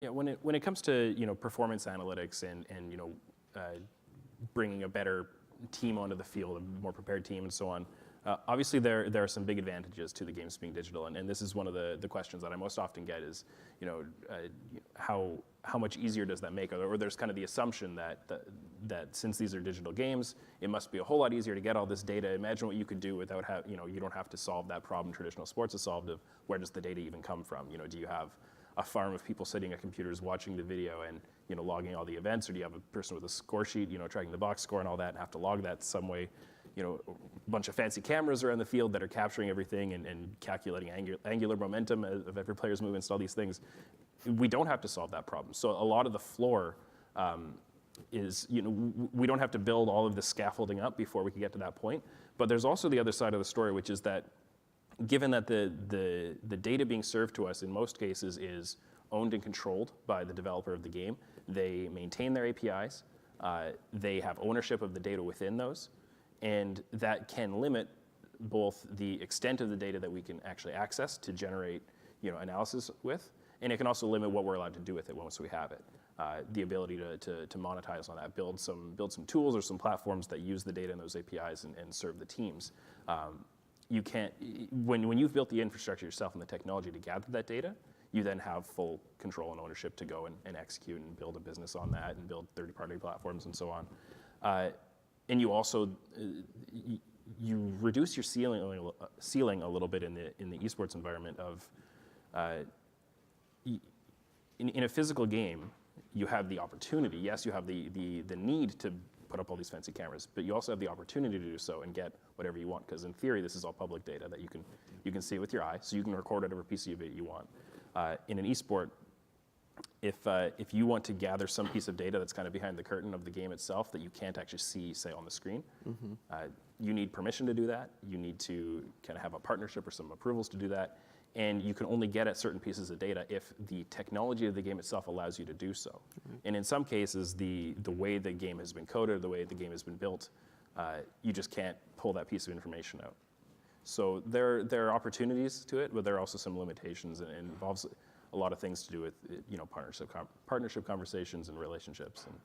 Yeah, when it comes to performance analytics and bringing a better team onto the field, a more prepared team, and so on. Obviously, there are some big advantages to the games being digital, and this is one of the questions that I most often get is, how much easier does that make? Or there's kind of the assumption that since these are digital games, it must be a whole lot easier to get all this data. Imagine what you could do without you don't have to solve that problem traditional sports has solved of where does the data even come from? Do you have a farm of people sitting at computers watching the video and logging all the events, or do you have a person with a score sheet, tracking the box score and all that, and have to log that some way? A bunch of fancy cameras around the field that are capturing everything and calculating angular momentum of every player's movements and all these things. We don't have to solve that problem. So a lot of the floor is, we don't have to build all of the scaffolding up before we can get to that point. But there's also the other side of the story, which is that given that the data being served to us in most cases is owned and controlled by the developer of the game, they maintain their APIs, they have ownership of the data within those, and that can limit both the extent of the data that we can actually access to generate analysis with, and it can also limit what we're allowed to do with it once we have it. The ability to monetize on that, build some tools or some platforms that use the data in those APIs and serve the teams. You can't, when you've built the infrastructure yourself and the technology to gather that data, you then have full control and ownership to go and execute and build a business on that and build third-party platforms and so on. And you also, you reduce your ceiling a little bit in the esports environment of, in a physical game, you have the opportunity, yes, you have the need to put up all these fancy cameras, but you also have the opportunity to do so and get whatever you want, because in theory, this is all public data that you can see with your eye, so you can record whatever piece of it you want. In an esport, if you want to gather some piece of data that's kind of behind the curtain of the game itself that you can't actually see, say, on the screen, you need permission to do that. You need to kind of have a partnership or some approvals to do that. And you can only get at certain pieces of data if the technology of the game itself allows you to do so. And in some cases, the way the game has been coded, the way the game has been built, you just can't pull that piece of information out. So there are opportunities to it, but there are also some limitations, and it involves a lot of things to do with partnership conversations and relationships. And